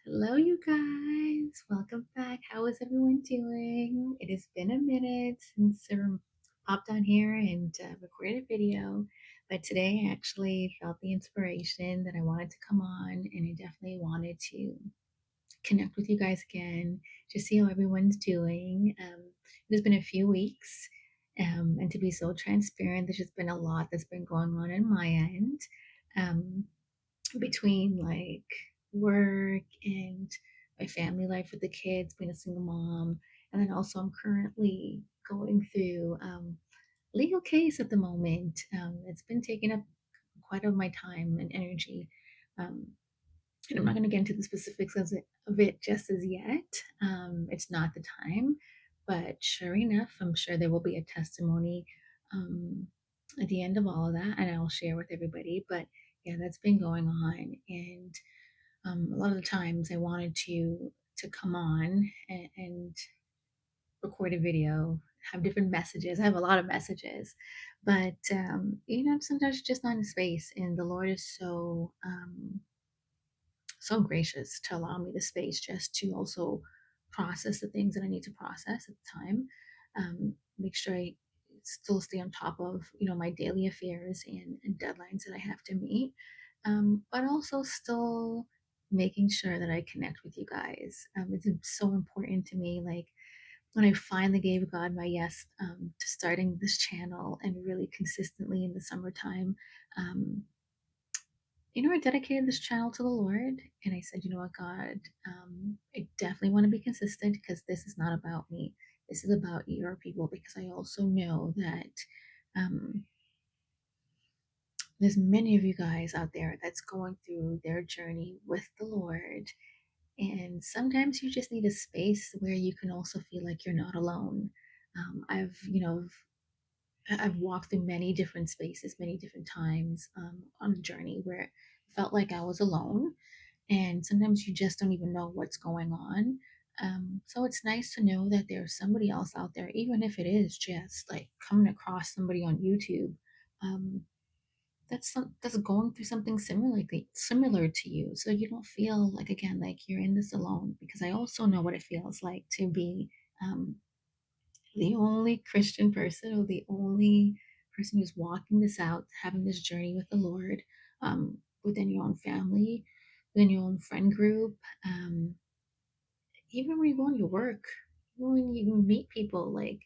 Hello, you guys. Welcome back. How is everyone doing? It has been a minute since I popped on here and recorded a video, but today I actually felt the inspiration that I wanted to come on, and I definitely wanted to connect with you guys again to see how everyone's doing. It has been a few weeks, and to be so transparent, there's just been a lot that's been going on in my end. Um, Between like work and my family life with the kids, being a single mom, and then also I'm currently going through legal case at the moment. It's been taking up quite of my time and energy. Um, and I'm not going to get into the specifics of it just as yet. It's not the time, but sure enough, I'm sure there will be a testimony um, at the end of all of that, and I'll share with everybody. But yeah, that's been going on, and a lot of the times I wanted to come on and record a video, have different messages. I have a lot of messages, but sometimes you're just not in space, and the Lord is so gracious to allow me the space just to also process the things that I need to process at the time. Make sure I still stay on top of my daily affairs and deadlines that I have to meet, but also still making sure that I connect with you guys. It's so important to me. Like when I finally gave God my yes to starting this channel and really consistently in the summertime. Um, I dedicated this channel to the Lord, and I said, you know what, God, I definitely want to be consistent because this is not about me. This is about your people because I also know that um, there's many of you guys out there that's going through their journey with the Lord. And sometimes you just need a space where you can also feel like you're not alone. I've walked through many different spaces, many different times on a journey where it felt like I was alone, and sometimes you just don't even know what's going on. So it's nice to know that there's somebody else out there, even if it is just like coming across somebody on YouTube um, that's going through something similar to you, so you don't feel like again like you're in this alone. Because I also know what it feels like to be um, the only Christian person or the only person who's walking this out, having this journey with the Lord within your own family, within your own friend group, even when you go on your work, when you meet people, like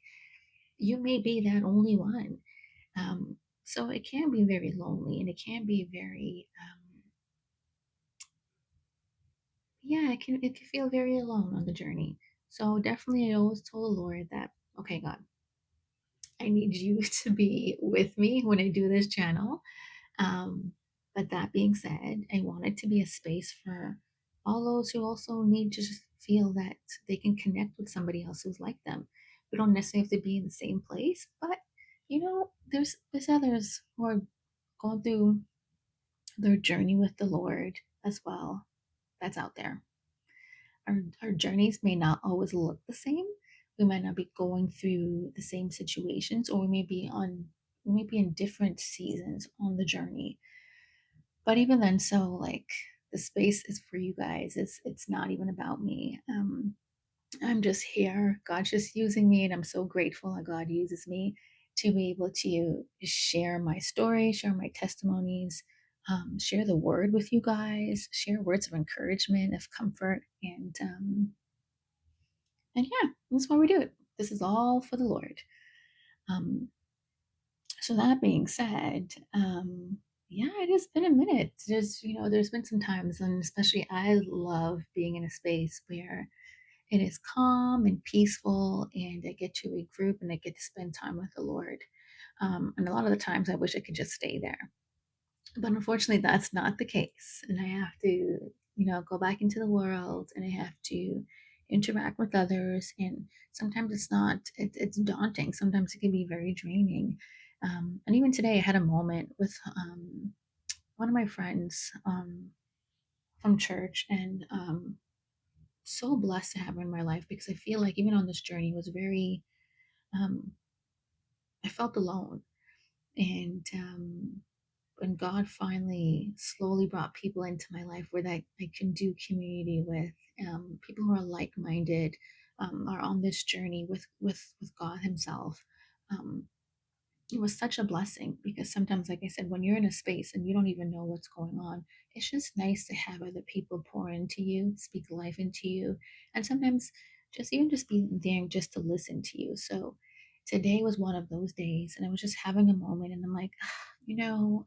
you may be that only one. Um, so it can be very lonely and it can be very, yeah, it can feel very alone on the journey. So definitely, I always told the Lord that, okay, God, I need you to be with me when I do this channel. Um, but that being said, I want it to be a space for all those who also need to just feel that they can connect with somebody else who's like them. We don't necessarily have to be in the same place, but there's others who are going through their journey with the Lord as well. That's out there. Our journeys may not always look the same. We might not be going through the same situations, or we may be in different seasons on the journey. But even then, so like the space is for you guys. It's not even about me. I'm just here. God's just using me, and I'm so grateful that God uses me to be able to share my story, share my testimonies, share the word with you guys, share words of encouragement, of comfort, and yeah, that's why we do it. This is all for the Lord. Um, so that being said, yeah, it has been a minute. There's been some times, and especially I love being in a space where it is calm and peaceful, and I get to regroup and I get to spend time with the Lord. And a lot of the times, I wish I could just stay there, but unfortunately, that's not the case, and I have to, go back into the world, and I have to interact with others, and sometimes it's daunting. Sometimes it can be very draining. And even today, I had a moment with one of my friends from church, and so blessed to have her in my life because I feel like even on this journey was very, um, I felt alone, and when God finally slowly brought people into my life where that I can do community with, people who are like-minded, are on this journey with God Himself. Um, it was such a blessing because sometimes, like I said, when you're in a space and you don't even know what's going on, it's just nice to have other people pour into you, speak life into you, and sometimes just being there just to listen to you. So today was one of those days, and I was just having a moment, and I'm like, you know,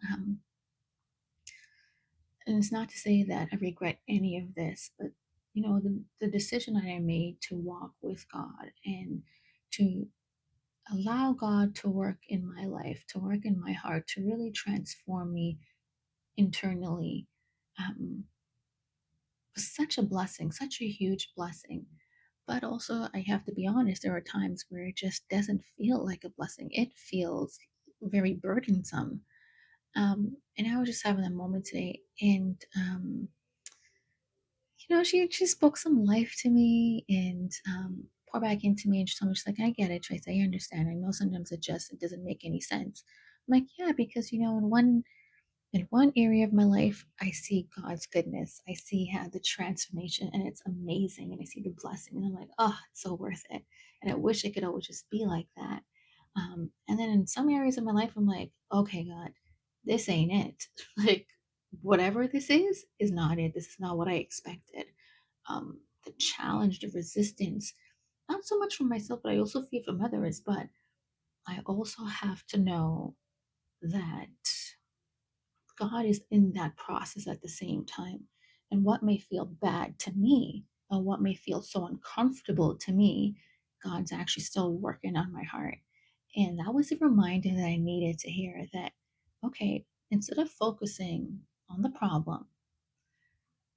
and it's not to say that I regret any of this, but the decision that I made to walk with God and to allow God to work in my life, to work in my heart, to really transform me internally, um, was such a blessing, such a huge blessing. But also, I have to be honest, there are times where it just doesn't feel like a blessing. It feels very burdensome. And I was just having a moment today, and she spoke some life to me and poured back into me. And she told me, she's like, I get it, Trace. I understand. I know sometimes it doesn't make any sense. I'm like, yeah, because in one area of my life, I see God's goodness. I see how the transformation, and it's amazing. And I see the blessing, and I'm like, oh, it's so worth it. And I wish it could always just be like that. And then in some areas of my life, I'm like, okay, God, this ain't it. Like, whatever this is not it. This is not what I expected. The challenge, the resistance, not so much from myself, but I also feel from others. But I also have to know that God is in that process at the same time. And what may feel bad to me, or what may feel so uncomfortable to me, God's actually still working on my heart. And that was a reminder that I needed to hear that, okay, instead of focusing on the problem,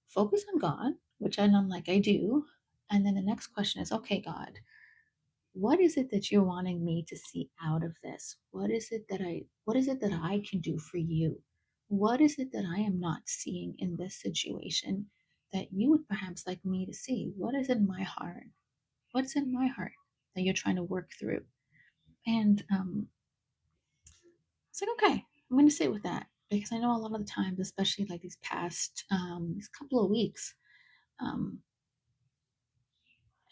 focus on God, which I know like I do. And then the next question is, okay, God, what is it that you're wanting me to see out of this? What is it that I can do for you? What is it that I am not seeing in this situation that you would perhaps like me to see? What is in my heart? What's in my heart that you're trying to work through? And it's like, okay, I'm going to sit with that because I know a lot of the times, especially like these couple of weeks, um,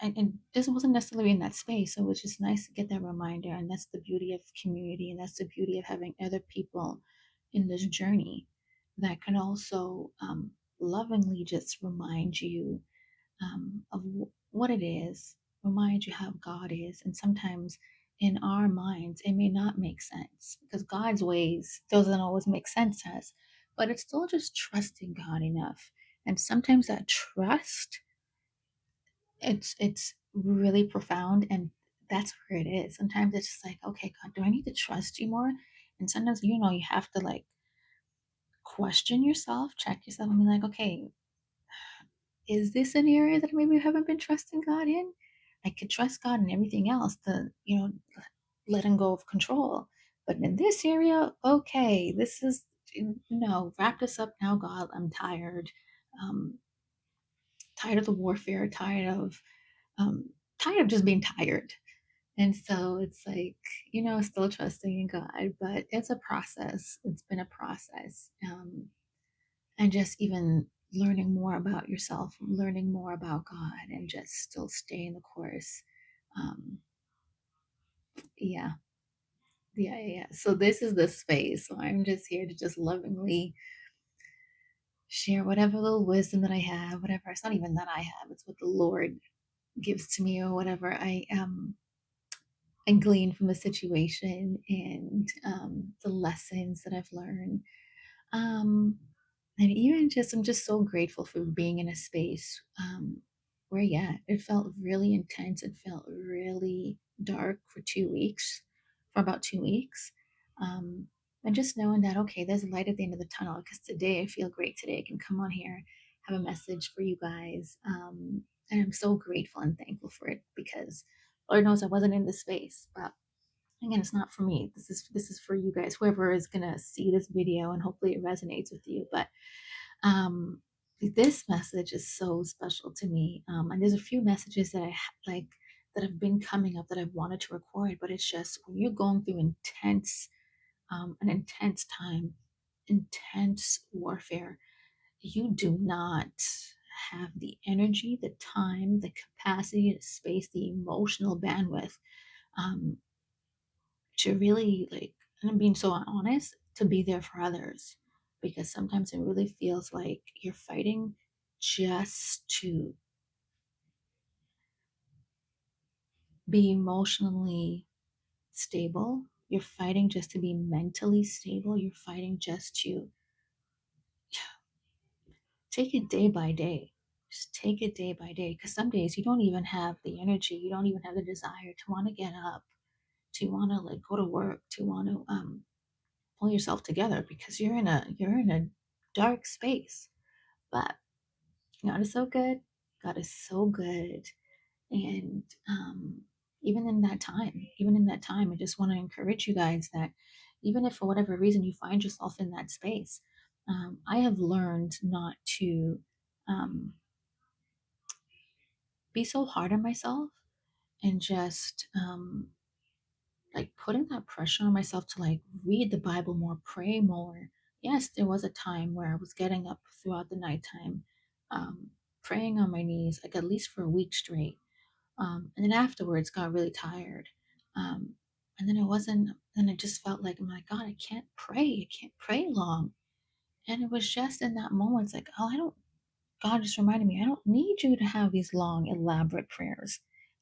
and this wasn't necessarily in that space. So it was just nice to get that reminder. And that's the beauty of community. And that's the beauty of having other people in this journey that can also lovingly just remind you of what it is, remind you how God is. And sometimes in our minds, it may not make sense because God's ways doesn't always make sense to us, but it's still just trusting God enough. And sometimes that trust, it's really profound, and that's where it is. Sometimes it's just like, okay, God, do I need to trust you more? And sometimes you have to like question yourself, check yourself, and be like, okay, is this an area that maybe you haven't been trusting God in? I could trust God in everything else, the letting go of control, but in this area, okay, this is no, wrap this up now, God. I'm tired. um Tired of the warfare, um tired of just being tired. And so it's like, still trusting in God, but it's a process. It's been a process. And just even learning more about yourself, learning more about God, and just still staying the course. Um, yeah, yeah. So this is the space. So I'm just here to just lovingly share whatever little wisdom that I have, whatever. It's not even that I have, it's what the Lord gives to me, or whatever I glean from the situation, and the lessons that I've learned. Um, and even just, I'm just so grateful for being in a space where, yeah, it felt really intense. It felt really dark for 2 weeks, for about 2 weeks. Um, and just knowing that, okay, there's a light at the end of the tunnel, because today I feel great. Today I can come on here, have a message for you guys. And I'm so grateful and thankful for it, because Lord knows I wasn't in this space, but again, it's not for me. This is for you guys, whoever is gonna see this video, and hopefully it resonates with you. But um this message is so special to me. And there's a few messages that like that have been coming up that I've wanted to record, but it's just when you're going through an intense time, intense warfare, you do not have the energy, the time, the capacity, the space, the emotional bandwidth um, to really, like, and I'm being so honest, to be there for others. Because sometimes it really feels like you're fighting just to be emotionally stable. You're fighting just to be mentally stable. You're fighting just to take it day by day. Just take it day by day. Because some days you don't even have the energy, you don't even have the desire to want to get up, to want to like go to work, to want to pull yourself together because you're in a dark space. But God is so good. God is so good. And even in that time, I just want to encourage you guys that even if for whatever reason you find yourself in that space, I have learned not to um, be so hard on myself and just like putting that pressure on myself to like read the Bible more, pray more. Yes, there was a time where I was getting up throughout the nighttime, um, praying on my knees, like at least for a week straight. And then afterwards, got really tired. Um, and then it wasn't, then I just felt like, oh my God, I can't pray. I can't pray long. And it was just in that moment, it's like, oh, I don't, God just reminded me, I don't need you to have these long, elaborate prayers.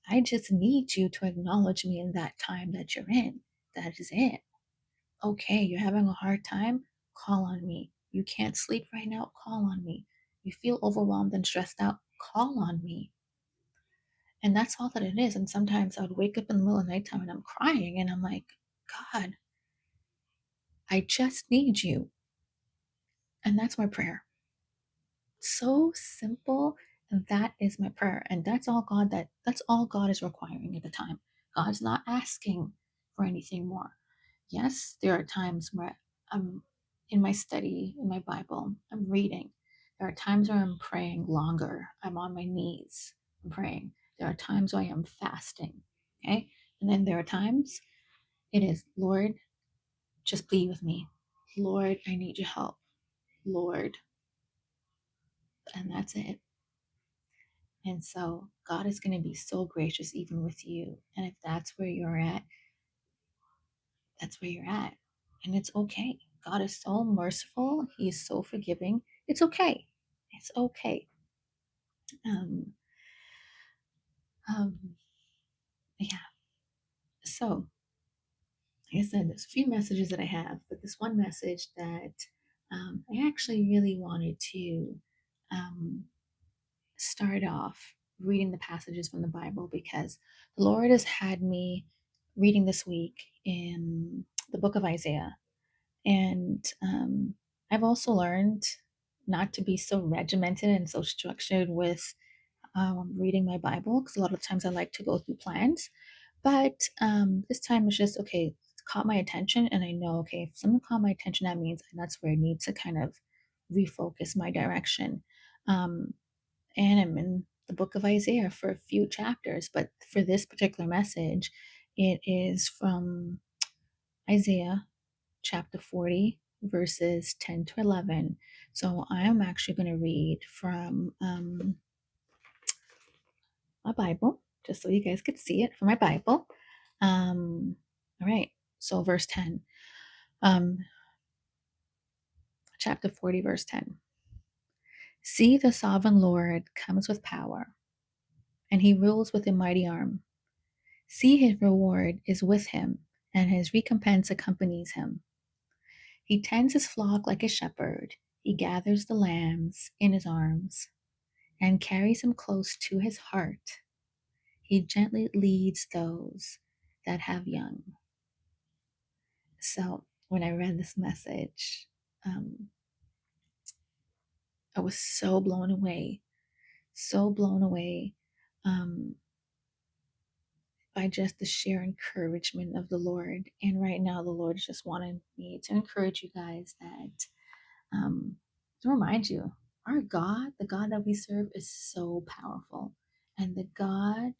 I just need you to acknowledge me in that time that you're in. That is it. Okay, you're having a hard time? Call on me. You can't sleep right now? Call on me. You feel overwhelmed and stressed out? Call on me. And that's all that it is. And sometimes I would wake up in the middle of the nighttime and I'm crying and I'm like, God, I just need you. And that's my prayer. So simple. And that is my prayer. And that's all God is requiring at the time. God's not asking for anything more. Yes, there are times where I'm in my study, in my Bible, I'm reading. There are times where I'm praying longer. I'm on my knees, I'm praying. There are times where I am fasting. Okay. And then there are times it is, Lord, just be with me. Lord, I need your help. Lord. And that's it. And so God is going to be so gracious even with you. And if that's where you're at, that's where you're at. And it's okay. God is so merciful. He is so forgiving. It's okay. It's okay. Um, um, yeah. So, like I said, there's a few messages that I have, but this one message that I actually really wanted to um, start off reading the passages from the Bible because the Lord has had me reading this week in the book of Isaiah. And I've also learned not to be so regimented and so structured with reading my Bible because a lot of times I like to go through plans. But this time it's just okay, it caught my attention, and I know, okay, if something caught my attention, that means that's where I need to kind of refocus my direction. Um, and I'm in the book of Isaiah for a few chapters, but for this particular message, it is from Isaiah chapter 40, verses 10 to 11. So I am actually going to read from my Bible, just so you guys could see it from my Bible. All right, so verse 10, um, chapter 40, verse 10. See, the sovereign Lord comes with power, and he rules with a mighty arm. See, his reward is with him, and his recompense accompanies him. He tends his flock like a shepherd. He gathers the lambs in his arms and carries them close to his heart. He gently leads those that have young. So when I read this message, um, I was so blown away um, by just the sheer encouragement of the Lord. And right now, the Lord just wanted me to encourage you guys that um, to remind you, our God, the God that we serve, is so powerful. And the God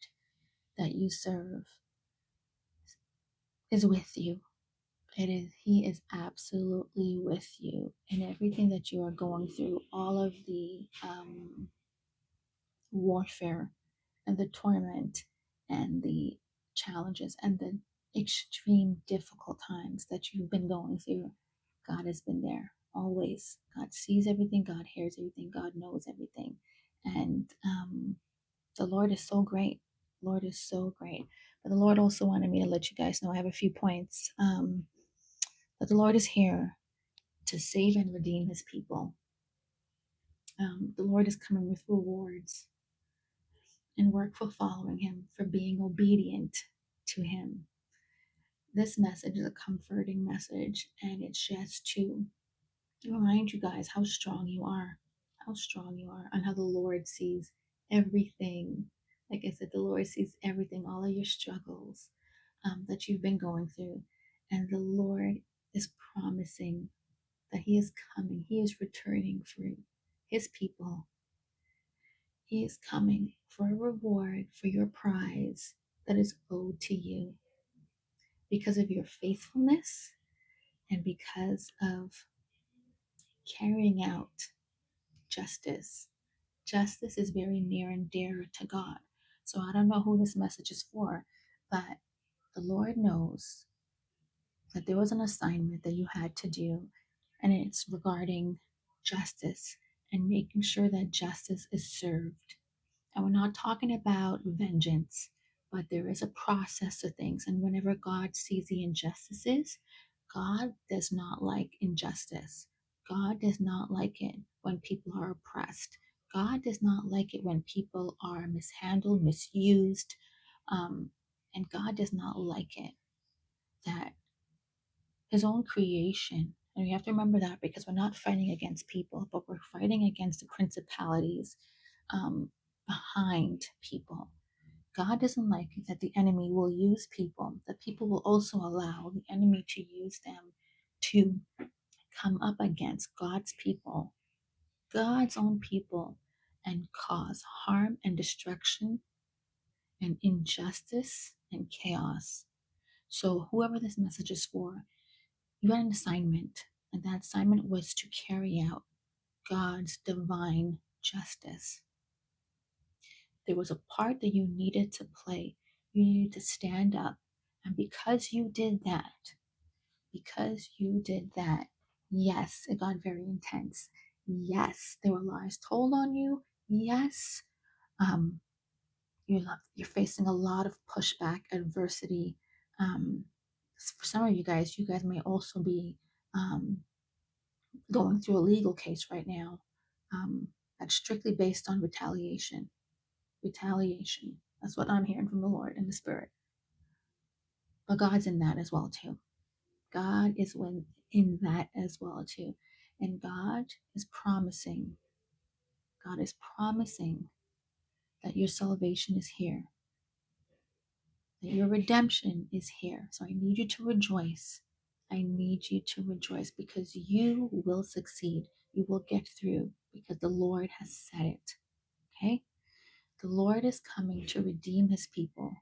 that you serve is with you. He is absolutely with you in everything that you are going through, all of the warfare and the torment and the challenges and the extreme difficult times that you've been going through. God has been there always. God sees everything, God hears everything, God knows everything. And the Lord is so great. Lord is so great. But the Lord also wanted me to let you guys know I have a few points. That the Lord is here to save and redeem his people. The Lord is coming with rewards and work for following him, for being obedient to him. This message is a comforting message, and it's just to remind you guys how strong you are, and how the Lord sees everything. Like I said, the Lord sees everything, all of your struggles that you've been going through. And the Lord is promising that he is coming, he is returning for his people. He is coming for a reward for your prize that is owed to you because of your faithfulness and because of carrying out justice. Justice is very near and dear to God. So I don't know who this message is for, but the Lord knows that there was an assignment that you had to do, and it's regarding justice and making sure that justice is served. And we're not talking about vengeance, but there is a process to things. And whenever God sees the injustices, God does not like injustice. God does not like it when people are oppressed. God does not like it when people are mishandled, misused. And God does not like it that his own creation, and we have to remember that because we're not fighting against people, but we're fighting against the principalities behind people. God doesn't like it that the enemy will use people, that people will also allow the enemy to use them to come up against God's people, God's own people, and cause harm and destruction and injustice and chaos. So, whoever this message is for, you had an assignment, and that assignment was to carry out God's divine justice. There was a part that you needed to play. You needed to stand up. And because you did that, yes, it got very intense. Yes, there were lies told on you. Yes, um, you're facing a lot of pushback, adversity. Um, for some of you guys may also be going through a legal case right now um, that's strictly based on retaliation. Retaliation. That's what I'm hearing from the Lord in the Spirit. But God's in that as well too. God is in that as well too. And is promising, God is promising that your salvation is here, that your redemption is here. So I need you to rejoice. I need you to rejoice because you will succeed. You will get through because the Lord has said it. Okay? The Lord is coming to redeem his people.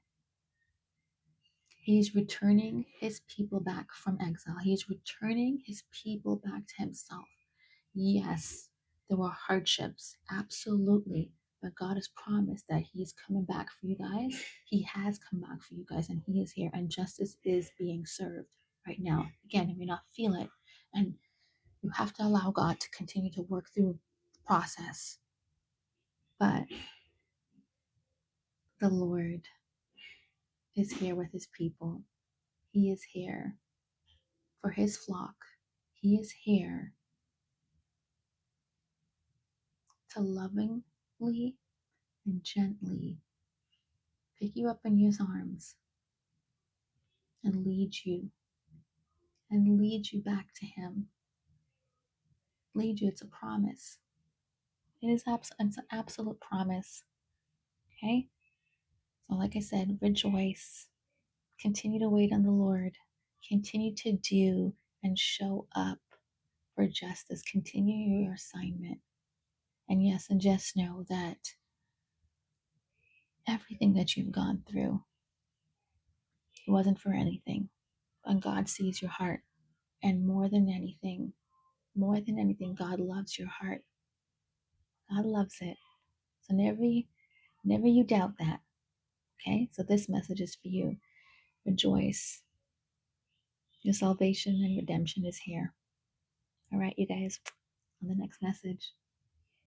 He's returning his people back from exile. He's returning his people back to himself. Yes, there were hardships, absolutely. But God has promised that He's coming back for you guys. He has come back for you guys, and He is here, and justice is being served right now. Again, you may not feel it, and you have to allow God to continue to work through the process. But the Lord is here with His people, He is here for His flock, He is here to lovingly and gently pick you up in His arms and lead you back to him. Lead you. It's a promise. It's an absolute promise. Okay? So like I said, rejoice. Continue to wait on the Lord. Continue to do and show up for justice. Continue your assignment. And yes, and just know that everything that you've gone through, it wasn't for anything. And God sees your heart. And more than anything, God loves your heart. God loves it. So never you doubt that. Okay? So this message is for you. Rejoice. Your salvation and redemption is here. All right, you guys, on the next message.